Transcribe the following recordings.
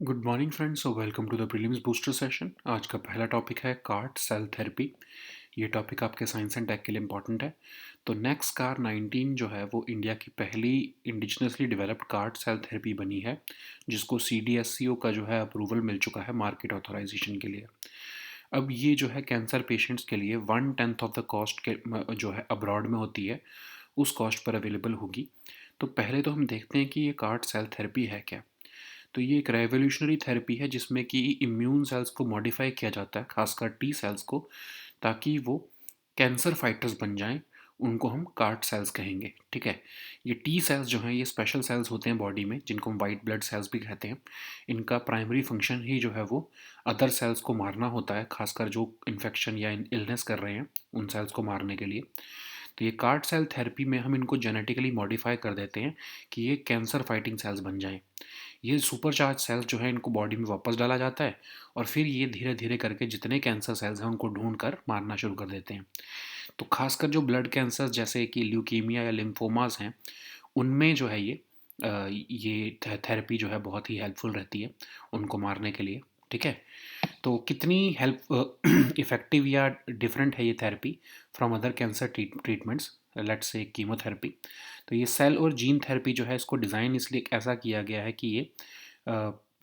Good morning friends और welcome to the prelims booster session. आज का पहला टॉपिक है कार्ट सेल थेरेपी। ये टॉपिक आपके साइंस एंड टेक के लिए इंपॉर्टेंट है। तो नेक्स्ट कार 19 जो है वो इंडिया की पहली indigenously developed CAR-T cell therapy बनी है, जिसको CDSCO का जो है अप्रूवल मिल चुका है मार्केट ऑथराइजेशन के लिए। अब ये जो है कैंसर पेशेंट्स के लिए 1/10 ऑफ द कॉस्ट के जो है अब्रॉड में होती है, उस कॉस्ट पर अवेलेबल होगी। तो पहले तो हम देखते हैं कि ये कार्ट सेल थेरेपी है क्या। तो ये एक रेवोल्यूशनरी थेरेपी है जिसमें कि इम्यून सेल्स को मॉडिफाई किया जाता है, खासकर टी सेल्स को, ताकि वो कैंसर फाइटर्स बन जाएं। उनको हम कार्ट सेल्स कहेंगे। ठीक है। ये टी सेल्स जो हैं ये स्पेशल सेल्स होते हैं बॉडी में, जिनको हम वाइट ब्लड सेल्स भी कहते हैं। इनका प्राइमरी फंक्शन ही जो है वो अदर सेल्स को मारना होता है, खासकर जो इन्फेक्शन या इलनेस कर रहे हैं उन सेल्स को मारने के लिए। तो ये कार्ट सेल थेरेपी में हम इनको जेनेटिकली मॉडिफाई कर देते हैं कि ये कैंसर फाइटिंग सेल्स बन जाएं। ये सुपर चार्ज सेल्स जो है इनको बॉडी में वापस डाला जाता है और फिर ये धीरे धीरे करके जितने कैंसर सेल्स हैं उनको ढूंढ कर मारना शुरू कर देते हैं। तो खासकर जो ब्लड कैंसर जैसे कि ल्यूकीमिया या लिम्फोमास हैं, उनमें जो है ये थेरेपी जो है बहुत ही हेल्पफुल रहती है उनको मारने के लिए। ठीक है। तो कितनी हेल्प इफ़ेक्टिव या डिफरेंट है ये therapy from other cancer treatments, let's say chemotherapy. तो ये सेल और जीन थेरेपी जो है इसको डिज़ाइन इसलिए ऐसा किया गया है कि ये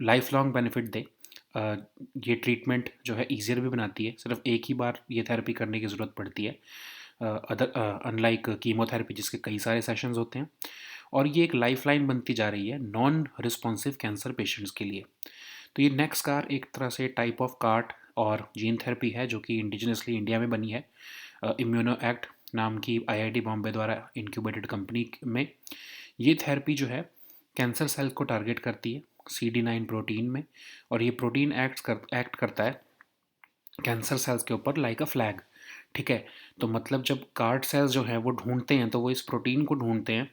लाइफ लॉन्ग बेनिफिट दे। अ, ये ट्रीटमेंट जो है ईजियर भी बनाती है, सिर्फ एक ही बार ये थेरेपी करने की ज़रूरत पड़ती है, अदर अनलाइक कीमोथेरेपी जिसके कई सारे सेशंस होते हैं। और ये एक लाइफ लाइन बनती जा रही है नॉन रिस्पॉन्सिव कैंसर पेशेंट्स के लिए। तो ये नेक्स्ट कार एक तरह से टाइप ऑफ कार्ट और जीन थेरेपी है जो कि इंडिजिनसली इंडिया में बनी है, इम्यूनो एक्ट नाम की IIT बॉम्बे द्वारा इंक्यूबेटेड कंपनी में। ये थेरेपी जो है कैंसर सेल को टारगेट करती है CD9 प्रोटीन में, और ये प्रोटीन एक्ट करता है कैंसर सेल्स के ऊपर लाइक अ फ्लैग। ठीक है। तो मतलब जब कार्ड सेल्स जो है वो ढूंढते हैं तो वो इस प्रोटीन को ढूंढते हैं।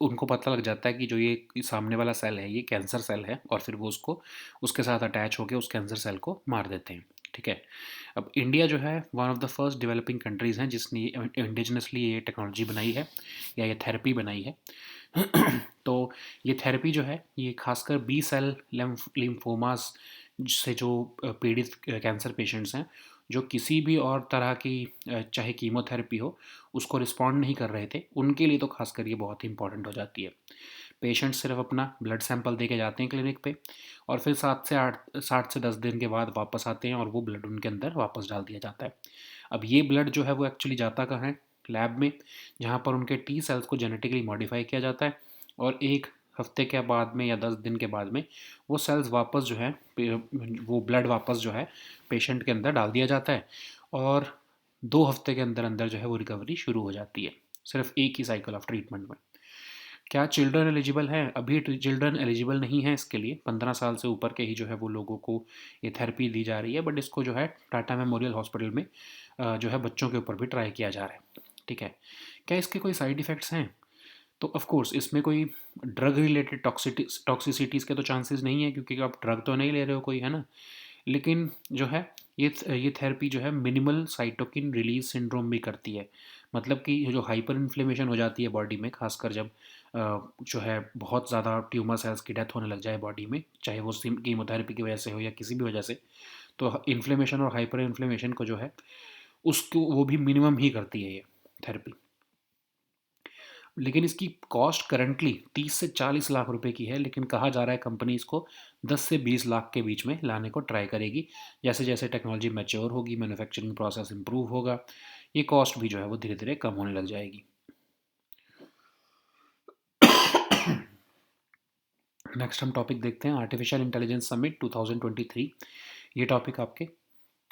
उनको पता लग जाता है कि जो ये सामने वाला सेल है ये कैंसर सेल है, और फिर वो उसको उसके साथ अटैच होकर उस कैंसर सेल को मार देते हैं। ठीक है। अब इंडिया जो है one of the first developing countries हैं जिसने इंडिजिनसली ये टेक्नोलॉजी बनाई है या ये थेरेपी बनाई है। तो ये थेरेपी जो है ये खासकर बी सेल लिम्फोमास से जो पीड़ित कैंसर पेशेंट्स हैं, जो किसी भी और तरह की चाहे कीमोथेरेपी हो उसको रिस्पॉन्ड नहीं कर रहे थे, उनके लिए तो खासकर ये बहुत ही इंपॉर्टेंट हो जाती है। पेशेंट सिर्फ अपना ब्लड सैंपल दे के जाते हैं क्लिनिक पे, और फिर 7 से 10 दिन के बाद वापस आते हैं और वो ब्लड उनके अंदर वापस डाल दिया जाता है। अब ये ब्लड जो है वो एक्चुअली जाता कहाँ है? लैब में, जहाँ पर उनके टी सेल्स को जेनेटिकली मॉडिफाई किया जाता है, और एक हफ्ते के बाद में या 10 दिन के बाद में वो सेल्स वापस जो है वो ब्लड वापस जो है पेशेंट के अंदर डाल दिया जाता है, और 2 हफ्ते के अंदर अंदर जो है वो रिकवरी शुरू हो जाती है, सिर्फ एक ही साइकिल ऑफ ट्रीटमेंट में। क्या चिल्ड्रन एलिजिबल हैं? अभी चिल्ड्रन एलिजिबल नहीं है इसके लिए, 15 साल से ऊपर के ही जो है वो लोगों को ये थेरेपी दी जा रही है, बट इसको जो है टाटा मेमोरियल हॉस्पिटल में जो है बच्चों के ऊपर भी ट्राई किया जा रहा है। ठीक है। क्या इसके कोई साइड इफ़ेक्ट्स हैं? तो ऑफ कोर्स इसमें कोई ड्रग रिलेटेड टॉक्सिसिटीज़ के तो चांसेस नहीं है, क्योंकि आप ड्रग तो नहीं ले रहे हो कोई, है ना। लेकिन जो है ये थेरेपी जो है मिनिमल साइटोकिन रिलीज सिंड्रोम भी करती है। मतलब कि जो हाइपर इन्फ्लेमेशन हो जाती है बॉडी में, खासकर जब जो है बहुत ज़्यादा ट्यूमर सेल्स की डेथ होने लग जाए बॉडी में, चाहे वो कीमोथेरेपी की वजह से हो या किसी भी वजह से, तो इन्फ्लेमेशन और हाइपर इन्फ्लेमेशन को जो है उसको वो भी मिनिमम ही करती है ये थेरेपी। लेकिन इसकी कॉस्ट करंटली 30 से 40 लाख रुपए की है, लेकिन कहा जा रहा है कंपनी इसको 10 से 20 लाख के बीच में लाने को ट्राई करेगी। जैसे जैसे टेक्नोलॉजी मैच्योर होगी, मैन्युफैक्चरिंग प्रोसेस इंप्रूव होगा, ये कॉस्ट भी जो है वो धीरे धीरे कम होने लग जाएगी। नेक्स्ट हम टॉपिक देखते हैं आर्टिफिशियल इंटेलिजेंस समिट 2023। ये टॉपिक आपके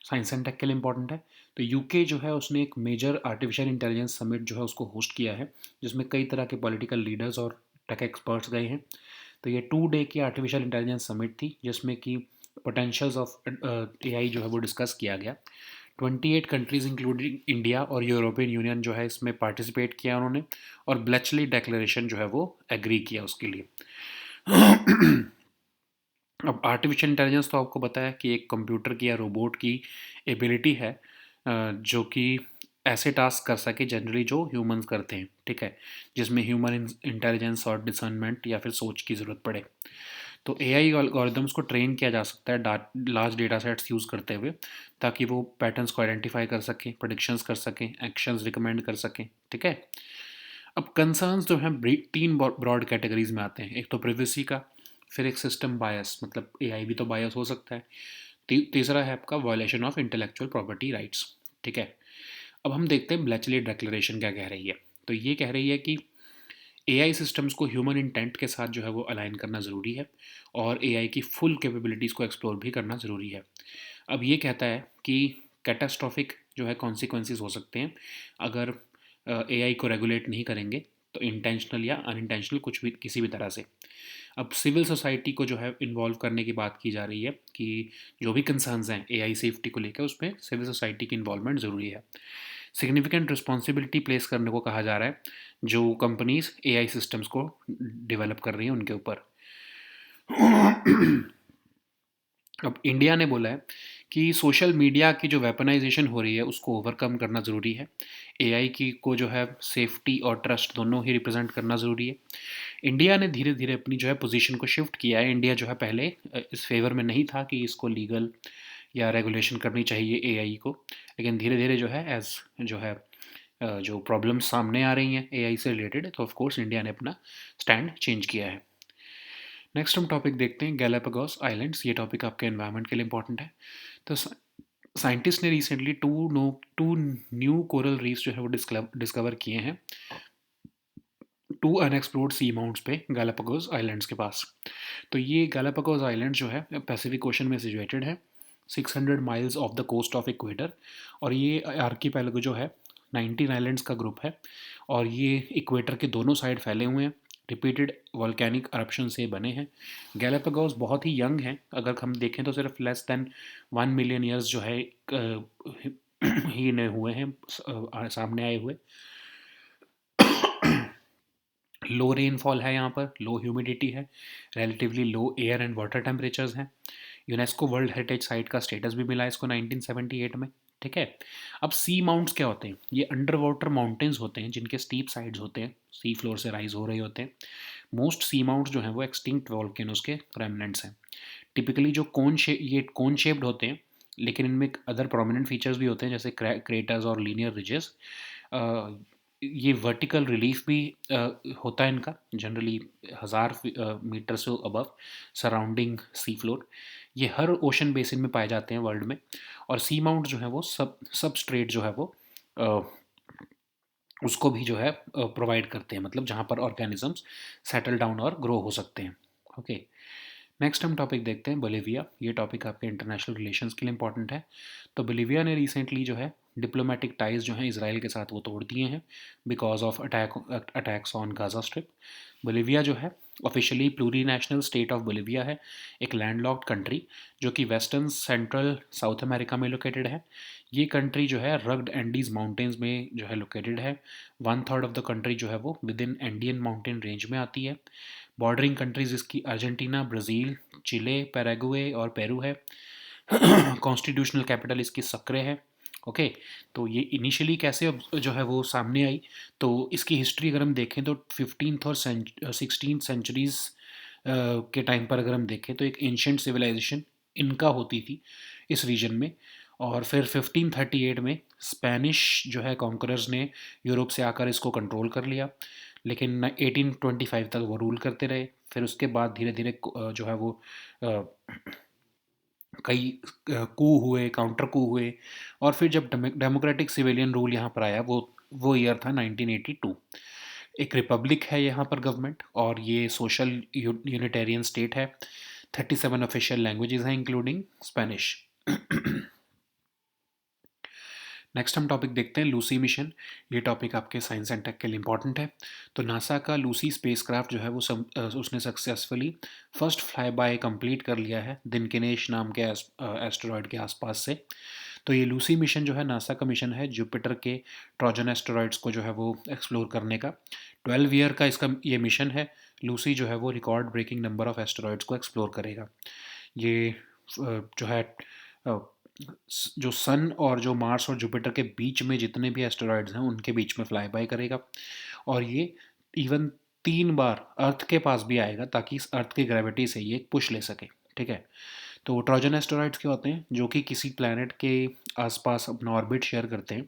साइंस एंड टेक के लिए इंपॉर्टेंट है। तो यूके जो है उसने एक मेजर आर्टिफिशियल इंटेलिजेंस समिट जो है उसको होस्ट किया है, जिसमें कई तरह के पॉलिटिकल लीडर्स और टेक एक्सपर्ट्स गए हैं। तो ये 2 डे की आर्टिफिशियल इंटेलिजेंस समिट थी, जिसमें कि पोटेंशियल्स ऑफ AI जो है वो डिस्कस किया गया। 28 कंट्रीज इंक्लूडिंग इंडिया और यूरोपियन यूनियन जो है इसमें पार्टिसिपेट किया उन्होंने, और ब्लेचली डेक्लेरेशन जो है वो एग्री किया उसके लिए। अब आर्टिफिशियल इंटेलिजेंस तो आपको पता है कि एक कंप्यूटर की या रोबोट की एबिलिटी है, जो कि ऐसे टास्क कर सके जनरली जो ह्यूमंस करते हैं। ठीक है। जिसमें ह्यूमन इंटेलिजेंस और डिसर्नमेंट या फिर सोच की ज़रूरत पड़े। तो एआई एल्गोरिदम्स को ट्रेन किया जा सकता है लार्ज डेटा सेट्स यूज़ करते हुए, ताकि वो पैटर्न्स को आइडेंटिफाई कर सकें, प्रेडिक्शंस कर सकें, एक्शंस रिकमेंड कर सकें, ठीक है। अब कंसर्न्स जो हैं तीन ब्रॉड कैटेगरीज में आते हैं। एक तो प्रिवेसी का, फिर एक सिस्टम बायस, मतलब एआई भी तो बायस हो सकता है। तीसरा है आपका violation of intellectual property rights, ठीक है। अब हम देखते हैं ब्लैचली डिक्लेरेशन क्या कह रही है। तो ये कह रही है कि एआई सिस्टम्स को ह्यूमन इंटेंट के साथ जो है वो अलाइन करना ज़रूरी है, और एआई की फुल कैपेबिलिटीज़ को एक्सप्लोर भी करना ज़रूरी है। अब ये कहता है कि कैटास्ट्रॉफिक जो है कॉन्सिक्वेंसेस हो सकते हैं अगर एआई को रेगुलेट नहीं करेंगे, तो इंटेंशनल या अनइंटेंशनल कुछ भी किसी भी तरह से। अब सिविल सोसाइटी को जो है इन्वॉल्व करने की बात की जा रही है कि जो भी कंसर्न्स हैं एआई सेफ्टी को लेकर, उसमें सिविल सोसाइटी की इन्वॉल्वमेंट ज़रूरी है। सिग्निफिकेंट रिस्पॉन्सिबिलिटी प्लेस करने को कहा जा रहा है जो कंपनीज एआई सिस्टम्स को डेवलप कर रही हैं उनके ऊपर। अब इंडिया ने बोला है कि सोशल मीडिया की जो वेपनाइजेशन हो रही है उसको ओवरकम करना ज़रूरी है। एआई की को जो है सेफ्टी और ट्रस्ट दोनों ही रिप्रेजेंट करना ज़रूरी है। इंडिया ने धीरे धीरे अपनी जो है पोजीशन को शिफ्ट किया है। इंडिया जो है पहले इस फेवर में नहीं था कि इसको लीगल या रेगुलेशन करनी चाहिए एआई को, लेकिन धीरे धीरे जो है एज जो है जो प्रॉब्लम्स सामने आ रही हैं एआई से रिलेटेड, तो ऑफ कोर्स इंडिया ने अपना स्टैंड चेंज किया है। नेक्स्ट हम टॉपिक देखते हैं गैलापागोस आइलैंड्स। ये टॉपिक आपके एनवायरनमेंट के लिए इंपॉर्टेंट है। तो साइंटिस्ट ने recently two new coral reefs जो है वो डिस्कवर किए हैं, टू अनएक्सप्लोर्ड सी माउंट्स पे गैलापागोस आइलैंड्स के पास। तो ये गैलापागोस आइलैंड जो है पैसिफिक ओशन में सिचुएटेड है, 600 miles off the coast of Ecuador. और ये आर्कीपेलागो जो है 19 आइलैंड्स का ग्रुप है, और ये इक्वेटर के दोनों साइड फैले हुए हैं। रिपीटेड वॉल्केनिक अरप्शन से बने हैं। गैलापागोस बहुत ही यंग हैं, अगर हम देखें तो सिर्फ लेस देन 1 मिलियन ईयर्स जो है ही ने हुए हैं सामने आए हुए। लो रेनफॉल है यहाँ पर, लो ह्यूमिडिटी है, relatively low air and water temperatures हैं। यूनेस्को वर्ल्ड हेरिटेज साइट का स्टेटस भी मिला इसको 1978 में, ठीक है। अब सी माउंट्स क्या होते हैं? ये अंडर वाटर माउंटेन्स होते हैं जिनके स्टीप साइड्स होते हैं, सी फ्लोर से राइज हो रहे होते हैं। मोस्ट सी माउंट्स जो हैं वो एक्सटिंक्ट वॉल्केनोज के रेमनेंट्स हैं। टिपिकली जो ये कोन शेप्ड होते हैं, लेकिन इनमें अदर प्रोमिनेंट फीचर्स भी होते हैं जैसे क्रेटर्स और लीनियर रिजेस। ये वर्टिकल रिलीफ भी होता है इनका, जनरली 1000 मीटर से अबव सराउंडिंग सी फ्लोर। ये हर ओशन बेसिन में पाए जाते हैं वर्ल्ड में। और सी माउंट जो है वो सब स्ट्रेट जो है वो अ, उसको भी जो है प्रोवाइड करते हैं, मतलब जहाँ पर ऑर्गेनिजम्स सेटल डाउन और ग्रो हो सकते हैं। ओके, नेक्स्ट हम टॉपिक देखते हैं बोलीविया। ये टॉपिक आपके इंटरनेशनल रिलेशंस के लिए इंपॉर्टेंट है। तो बोलीविया ने रिसेंटली जो है डिप्लोमेटिक टाइज जो हैं इसराइल के साथ वो तोड़ दिए हैं because of attacks on Gaza Strip. Bolivia जो है officially plurinational state of Bolivia है, एक लैंडलॉक्ड कंट्री जो कि वेस्टर्न सेंट्रल साउथ अमेरिका में लोकेटेड है। ये कंट्री जो है रग्ड एंडीज माउंटेन्स में जो है लोकेटेड है। 1/3 ऑफ द कंट्री जो है वो within Andean mountain range में आती है। बॉर्डरिंग कंट्रीज इसकी अर्जेंटीना, ब्राज़ील, चिले, पैराग्वे और पेरू है। कॉन्स्टिट्यूशनल कैपिटल इसकी सक्रे है। ओके, तो ये इनिशियली कैसे जो है वो सामने आई, तो इसकी हिस्ट्री अगर हम देखें तो 15th और 16th सेंचुरीज़ के टाइम पर अगर हम देखें तो एक एंशंट सिविलाइजेशन इनका होती थी इस रीजन में। और फिर 1538 में स्पेनिश जो है कॉन्करर्स ने यूरोप से आकर इसको कंट्रोल कर लिया, लेकिन 1825 तक वो रूल करते रहे। फिर उसके बाद धीरे धीरे जो है वो अ, कई कू हुए, काउंटर कू हुए, और फिर जब डेमोक्रेटिक सिविलियन रूल यहाँ पर आया वो ईयर था 1982। एक रिपब्लिक है यहाँ पर गवर्नमेंट, और ये सोशल यूनिटेरियन स्टेट है। 37 ऑफिशियल लैंग्वेजेस हैं इंक्लूडिंग स्पेनिश। नेक्स्ट हम टॉपिक देखते हैं लूसी मिशन। ये टॉपिक आपके साइंस एंड टेक के लिए इंपॉर्टेंट है। तो नासा का लूसी स्पेसक्राफ्ट जो है वो उसने successfully first fly bye complete कर लिया है दिनकिनेश नाम के एस्टेरॉयड के आसपास से। तो ये लूसी मिशन जो है नासा का मिशन है जुपिटर के ट्रोजन एस्टेरॉयड्स को जो है वो एक्सप्लोर करने का। 12 ईयर का इसका ये मिशन है। लूसी जो है वो record breaking number of asteroids को एक्सप्लोर करेगा। ये जो है जो सन और जो मार्स और जुपिटर के बीच में जितने भी एस्टेरॉयड्स हैं उनके बीच में फ्लाई बाय करेगा। और ये इवन 3 बार अर्थ के पास भी आएगा ताकि इस अर्थ की ग्रेविटी से ये पुश ले सके। ठीक है, तो ट्रोजन एस्टेरॉइड्स क्या होते हैं, जो कि किसी प्लैनेट के आसपास अपना ऑर्बिट शेयर करते हैं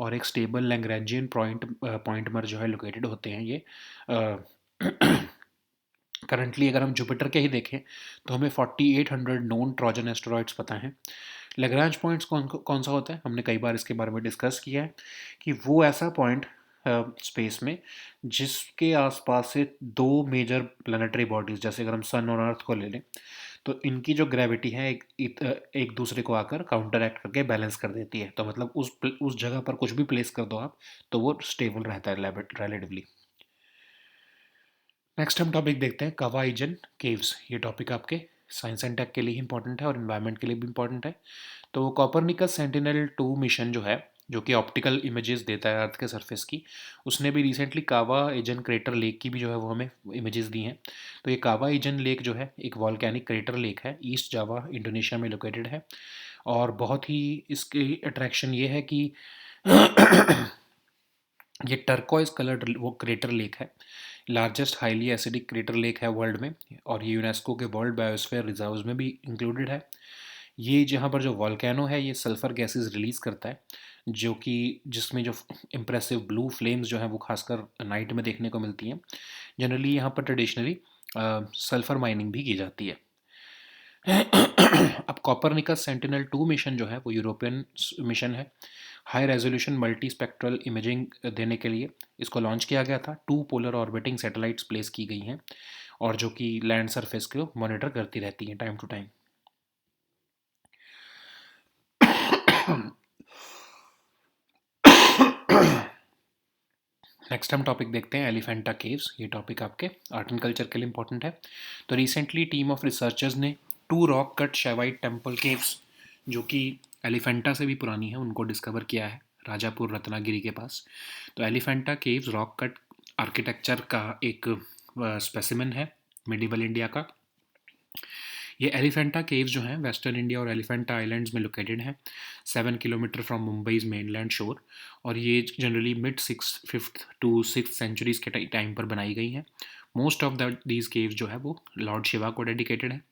और एक स्टेबल लैग्रेंजियन पॉइंट पर जो है लोकेटेड होते हैं ये। करंटली अगर हम जुपिटर के ही देखें तो हमें 4800 नोन ट्रोजन एस्टेरॉइड्स पता हैं। लैग्रांज पॉइंट्स कौन सा होता है, हमने कई बार इसके बारे में डिस्कस किया है कि वो ऐसा पॉइंट स्पेस में जिसके आसपास से दो मेजर प्लानिटरी बॉडीज, जैसे अगर हम सन और अर्थ को ले लें, तो इनकी जो ग्रेविटी है एक दूसरे को आकर काउंटर एक्ट करके बैलेंस कर देती है। तो मतलब उस जगह पर कुछ भी प्लेस कर दो आप तो वो स्टेबल रहता है रिलेटिवली। नेक्स्ट हम टॉपिक देखते हैं कवाईजन केव्स। ये टॉपिक आपके साइंस एंड टेक के लिए इंपॉर्टेंट है और इन्वायरमेंट के लिए भी इंपॉर्टेंट है। तो कॉपरनिकस सेंटिनल-2 मिशन जो है, जो कि ऑप्टिकल इमेजेस देता है अर्थ के सरफेस की, उसने भी रिसेंटली कावा एजन क्रेटर लेक की भी जो है वो हमें इमेजेस दी हैं। तो ये कावा एजन लेक जो है एक वॉल्केनिक क्रेटर लेक है, ईस्ट जावा इंडोनेशिया में लोकेटेड है। और बहुत ही इसकी अट्रैक्शन ये है कि ये टर्कोइज कलर्ड वो क्रेटर लेक है, largest highly acidic crater lake है वर्ल्ड में, और ये यूनेस्को के वर्ल्ड बायोस्फीयर रिजर्व्स में भी इंक्लूडेड है। ये जहाँ पर जो वॉल्केनो है ये सल्फ़र गैसेस रिलीज़ करता है, जो कि जिसमें जो इम्प्रेसिव ब्लू फ्लेम्स जो हैं वो खासकर नाइट में देखने को मिलती हैं। जनरली यहाँ पर ट्रेडिशनली सल्फ़र माइनिंग भी की जाती है। अब कॉपरनिकस सेंटिनल-2 मिशन जो है वो यूरोपियन मिशन है। High resolution multi spectral imaging देने के लिए इसको लॉन्च किया गया था। 2 पोलर ऑर्बिटिंग सैटेलाइट्स प्लेस की गई हैं और जो कि लैंड सरफेस को मॉनिटर करती रहती हैं टाइम टू टाइम। नेक्स्ट हम टॉपिक देखते हैं एलिफेंटा केव्स। ये टॉपिक आपके आर्ट एंड कल्चर के लिए इंपॉर्टेंट है। तो रिसेंटली टीम ऑफ रिसर्चर्स ने 2 rock cut Shaivite temple caves, जो कि एलिफेंटा से भी पुरानी है, उनको डिस्कवर किया है राजापुर रत्नागिरी के पास। तो Elephanta caves rock cut architecture का एक स्पेसिमेन है मिडिवल इंडिया का। ये एलिफेंटा केव्स जो हैं वेस्टर्न इंडिया और एलिफेंटा आइलैंड्स में लोकेटेड हैं, 7 kilometre from Mumbai's mainland shore. और ये generally mid 5th to 6th centuries के टाइम पर बनाई गई हैं। मोस्ट ऑफ दीज केव्स जो है वो लॉर्ड शिवा को डेडिकेटेड है।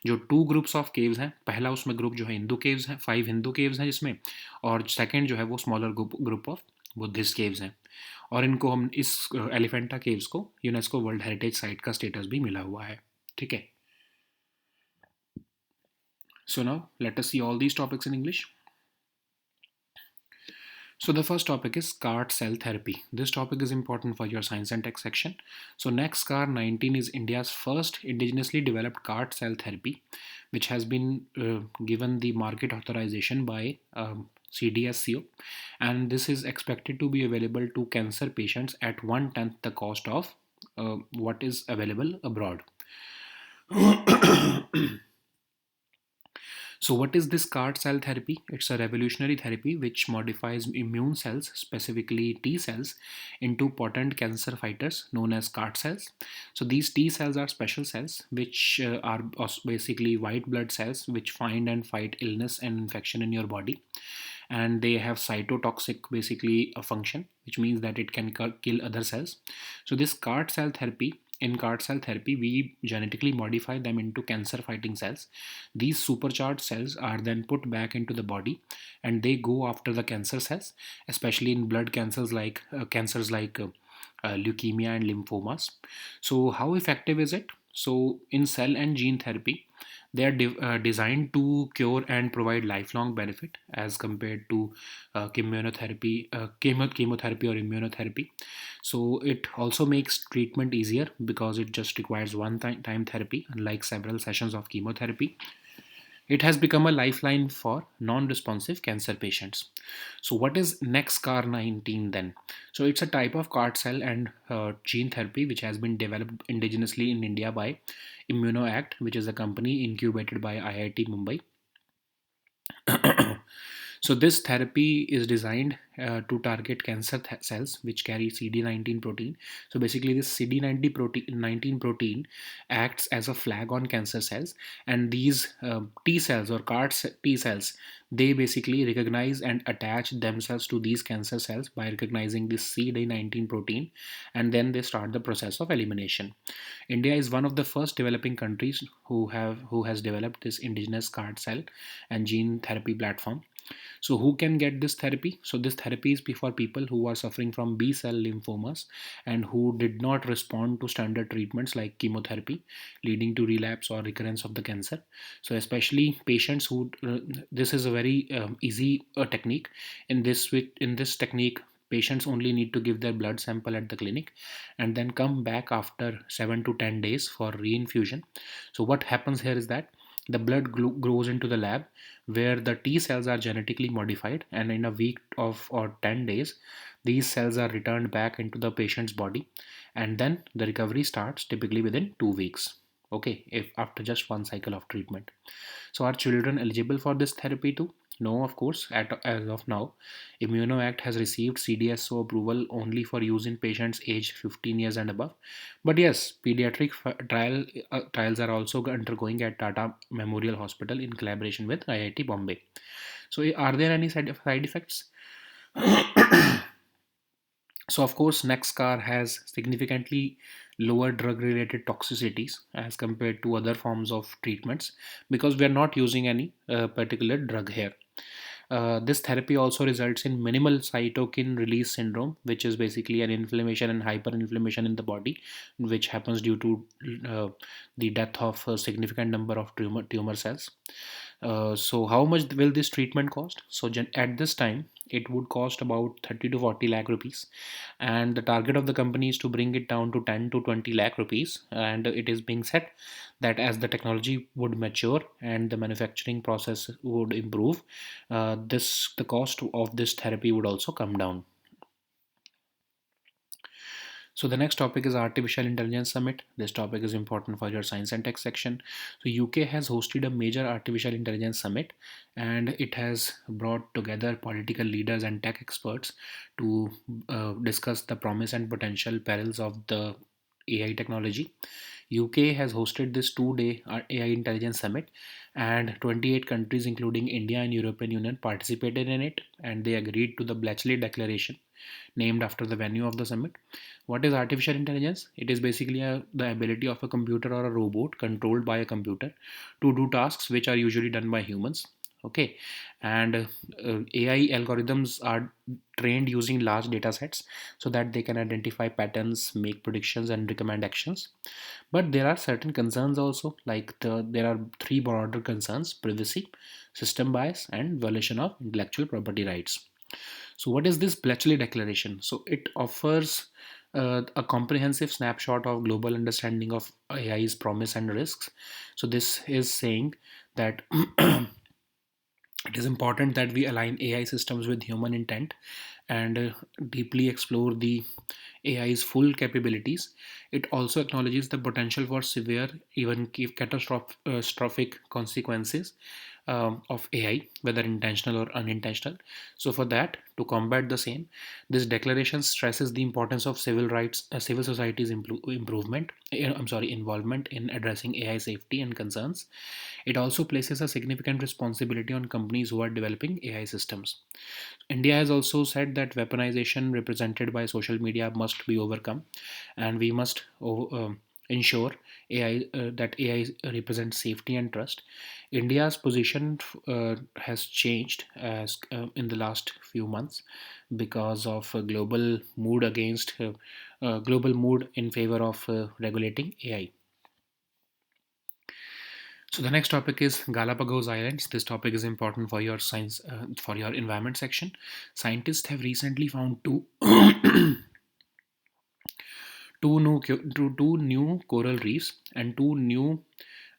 जो 2 ग्रुप्स ऑफ केव्स हैं, पहला उसमें ग्रुप जो है हिंदू केव्स हैं, 5 हिंदू केव्स हैं जिसमें, और सेकेंड जो है वो smaller group of Buddhist caves हैं। और इनको हम इस एलिफेंटा केव्स को यूनेस्को वर्ल्ड हेरिटेज साइट का स्टेटस भी मिला हुआ है। ठीक है, so now let us see all these topics in English. So the first topic is CAR cell therapy. This topic is important for your science and tech section. So next CAR-19 is India's first indigenously developed CAR cell therapy, which has been given the market authorization by CDSCO, and this is expected to be available to cancer patients at 1/10 the cost of what is available abroad. So, what is this CAR cell therapy? It's a revolutionary therapy which modifies immune cells, specifically T cells, into potent cancer fighters known as CAR cells. So, these T cells are special cells which are basically white blood cells which find and fight illness and infection in your body. And they have cytotoxic basically a function, which means that it can kill other cells. So, this CAR cell therapy, in CAR cell therapy, we genetically modify them into cancer fighting cells. These supercharged cells are then put back into the body and they go after the cancer cells, especially in blood cancers like leukemia and lymphomas. So, how effective is it? So, in cell and gene therapy, they are designed to cure and provide lifelong benefit as compared to chemotherapy or immunotherapy. So it also makes treatment easier because it just requires one time therapy, unlike several sessions of chemotherapy. It has become a lifeline for non-responsive cancer patients. So what is next CAR-19 then? So it's a type of CAR cell and gene therapy which has been developed indigenously in India by ImmunoAct, which is a company incubated by IIT Mumbai. So this therapy is designed to target cancer cells which carry CD19 protein. So basically, this CD19 protein acts as a flag on cancer cells, and these T cells or T cells, they basically recognize and attach themselves to these cancer cells by recognizing this CD19 protein, and then they start the process of elimination. India is one of the first developing countries who has developed this indigenous CAR cell and gene therapy platform. So, who can get this therapy? So, this therapy is for people who are suffering from B cell lymphomas and who did not respond to standard treatments like chemotherapy, leading to relapse or recurrence of the cancer. So, especially patients who this is a very easy technique. In this technique, patients only need to give their blood sample at the clinic and then come back after 7 to 10 days for reinfusion. So, what happens here is that the blood grows into the lab where the T cells are genetically modified, and in a week of or 10 days, these cells are returned back into the patient's body, and then the recovery starts typically within 2 weeks. Okay, if after just one cycle of treatment. So, are children eligible for this therapy too? No, of course. As of now, ImmunoAct has received CDSO approval only for use in patients aged 15 years and above. But yes, pediatric trials are also undergoing at Tata Memorial Hospital in collaboration with IIT Bombay. So, are there any side effects? So, of course, Nexcar has significantly lower drug related toxicities as compared to other forms of treatments because we are not using any particular drug here. This therapy also results in minimal cytokine release syndrome, which is basically an inflammation and hyperinflammation in the body, which happens due to the death of a significant number of tumor cells. So, how much will this treatment cost? So, at this time, it would cost about 30 to 40 lakh rupees, and the target of the company is to bring it down to 10 to 20 lakh rupees. And it is being said that as the technology would mature and the manufacturing process would improve, the cost of this therapy would also come down. So the next topic is Artificial Intelligence Summit. This topic is important for your science and tech section. So UK has hosted a major artificial intelligence summit, and it has brought together political leaders and tech experts to discuss the promise and potential perils of the AI technology. UK has hosted this 2 day AI Intelligence Summit, and 28 countries, including India and European Union, participated in it, and they agreed to the Bletchley Declaration, named after the venue of the summit. What is artificial intelligence? It is basically the ability of a computer or a robot controlled by a computer to do tasks which are usually done by humans. Okay, and AI algorithms are trained using large data sets so that they can identify patterns, make predictions, and recommend actions. But there are certain concerns also, like there are three broader concerns: privacy, system bias, and violation of intellectual property rights. So, what is this Bletchley Declaration? So, it offers a comprehensive snapshot of global understanding of AI's promise and risks. So, this is saying that it is important that we align AI systems with human intent and deeply explore the AI's full capabilities. It also acknowledges the potential for severe, even catastrophic consequences of AI, whether intentional or unintentional. So, for that, to combat the same, this declaration stresses the importance of civil rights, civil society's involvement in addressing AI safety and concerns. It also places a significant responsibility on companies who are developing AI systems. India has also said that weaponization represented by social media must be overcome, and we must ensure that AI represents safety and trust. India's position has changed in the last few months because of a global mood in favor of regulating AI. So the next topic is Galapagos Islands. This topic is important for your science, for your environment section. Scientists have recently found two new coral reefs and two new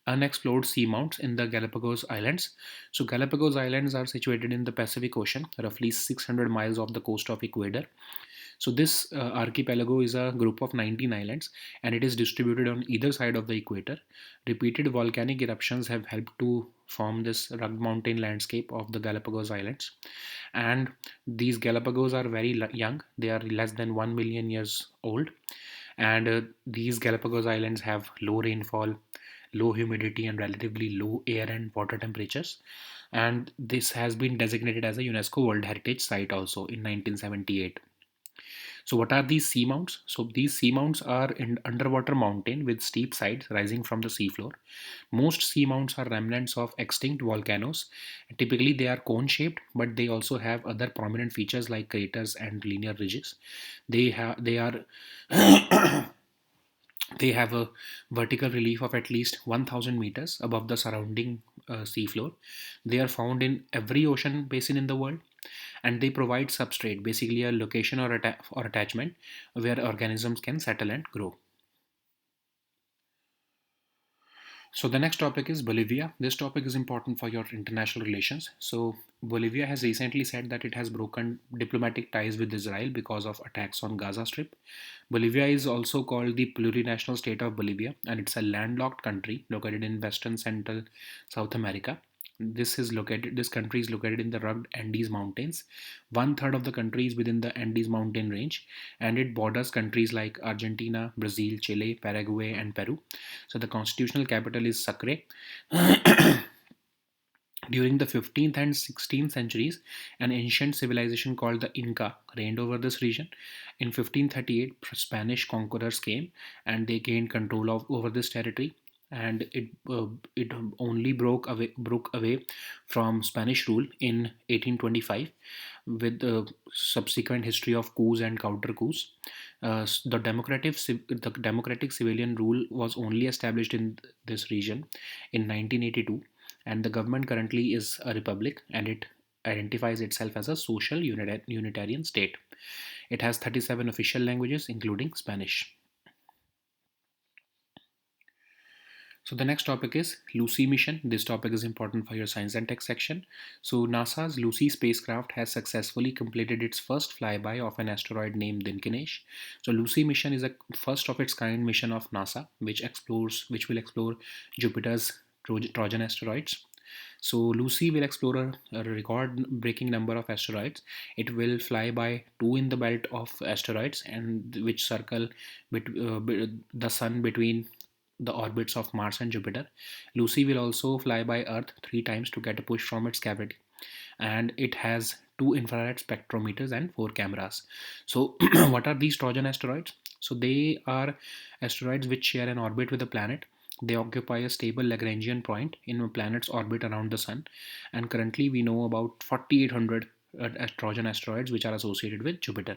unexplored seamounts in the Galapagos Islands. So Galapagos Islands are situated in the Pacific Ocean, roughly 600 miles off the coast of Ecuador. So this archipelago is a group of 19 islands, and it is distributed on either side of the equator. Repeated volcanic eruptions have helped to form this rugged mountain landscape of the Galapagos Islands. And these Galapagos are very young; they are less than 1 million years old. And these Galapagos Islands have low rainfall, low humidity, and relatively low air and water temperatures. And this has been designated as a UNESCO World Heritage Site also in 1978. So, what are these seamounts? So, these seamounts are in underwater mountain with steep sides rising from the seafloor. Most seamounts are remnants of extinct volcanoes. Typically, they are cone shaped, but they also have other prominent features like craters and linear ridges. They are they have a vertical relief of at least 1000 meters above the surrounding seafloor. They are found in every ocean basin in the world, and they provide substrate, basically a location or attachment where organisms can settle and grow. So the next topic is Bolivia. This topic is important for your international relations. So Bolivia has recently said that it has broken diplomatic ties with Israel because of attacks on Gaza Strip. Bolivia is also called the plurinational state of Bolivia, and it's a landlocked country located in western central South America. This country is located in the rugged Andes Mountains. One third of the country is within the Andes mountain range, and it borders countries like Argentina, Brazil, Chile, Paraguay, and Peru. So the constitutional capital is Sucre. During the 15th and 16th centuries, an ancient civilization called the Inca reigned over this region. In 1538, Spanish conquerors came and they gained control of over this territory. And it only broke away from Spanish rule in 1825, with the subsequent history of coups and counter coups. The democratic civilian rule was only established in this region in 1982, and the government currently is a republic, and it identifies itself as a social unitarian state. It has 37 official languages, including Spanish. So the next topic is Lucy mission. This topic is important for your science and tech section. So NASA's Lucy spacecraft has successfully completed its first flyby of an asteroid named Dinkinesh. So Lucy mission is a first of its kind mission of NASA, which will explore Jupiter's Trojan asteroids. So Lucy will explore a record-breaking number of asteroids. It will fly by two in the belt of asteroids, and which circle the sun between the orbits of Mars and Jupiter. Lucy will also fly by Earth three times to get a push from its gravity, and it has two infrared spectrometers and four cameras. So, what are these Trojan asteroids? So, they are asteroids which share an orbit with a planet. They occupy a stable Lagrangian point in a planet's orbit around the Sun, and currently we know about 4,800 Trojan asteroids which are associated with Jupiter.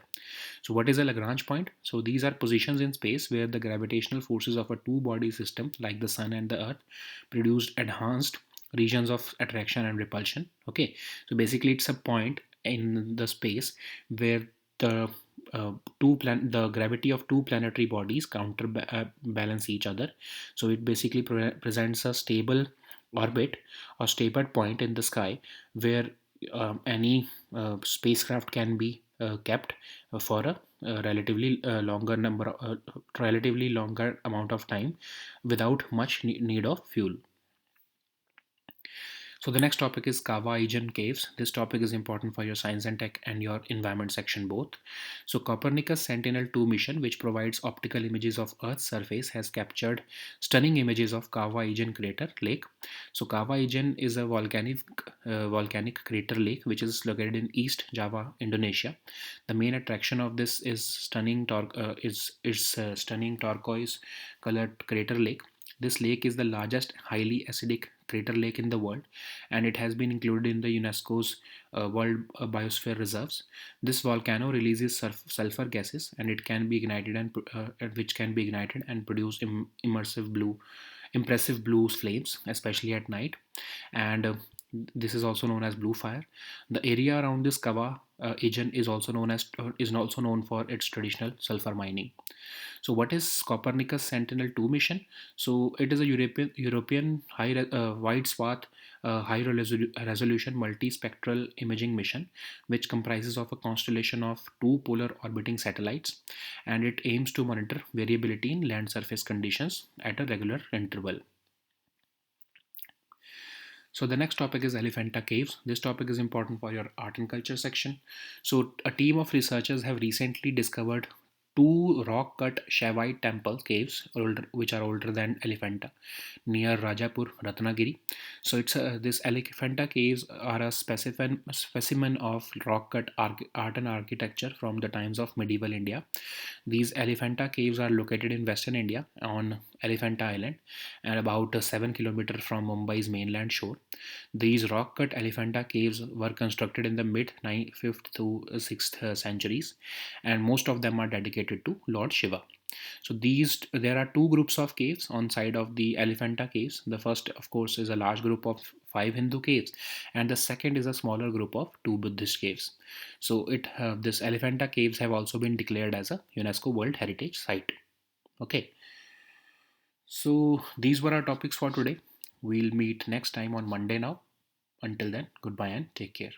So, what is a Lagrange point? So, these are positions in space where the gravitational forces of a two body system, like the Sun and the Earth, produced enhanced regions of attraction and repulsion. Okay, so basically, it's a point in the space where the the gravity of two planetary bodies counterbalance each other. So it basically presents a stable orbit or stable point in the sky where any spacecraft can be kept for a relatively longer amount of time without much need of fuel. So the next topic is Kava Aegean Caves. This topic is important for your science and tech and your environment section both. So Copernicus Sentinel-2 mission, which provides optical images of Earth's surface, has captured stunning images of Kava Aegean crater lake. So Kava Aegean is a volcanic crater lake which is located in East Java, Indonesia. The main attraction of this is stunning turquoise colored crater lake. This lake is the largest highly acidic crater lake in the world, and it has been included in the UNESCO's World Biosphere Reserves. This volcano releases sulfur gases, and it can be ignited which can be ignited and produce impressive blue flames, especially at night. And This is also known as blue fire. The area around this Kawa region is also known for its traditional sulfur mining. So, what is Copernicus Sentinel-2 mission? So, it is a European wide swath, resolution multispectral imaging mission, which comprises of a constellation of two polar orbiting satellites, and it aims to monitor variability in land surface conditions at a regular interval. So the next topic is Elephanta Caves. This topic is important for your art and culture section. So a team of researchers have recently discovered two rock-cut Shaivite temple caves, which are older than Elephanta, near Rajapur, Ratnagiri. So this Elephanta caves are a specimen of rock-cut art and architecture from the times of medieval India. These Elephanta caves are located in western India on Elephanta Island and about 7 kilometers from Mumbai's mainland shore. These rock-cut Elephanta caves were constructed in the mid 5th to 6th centuries, and most of them are dedicated to Lord Shiva. So there are two groups of caves on side of the Elephanta caves. The first, of course, is a large group of five Hindu caves, and the second is a smaller group of two Buddhist caves. So this Elephanta caves have also been declared as a UNESCO World Heritage Site. Okay, so these were our topics for today. We'll meet next time on Monday now. Until then, goodbye and take care.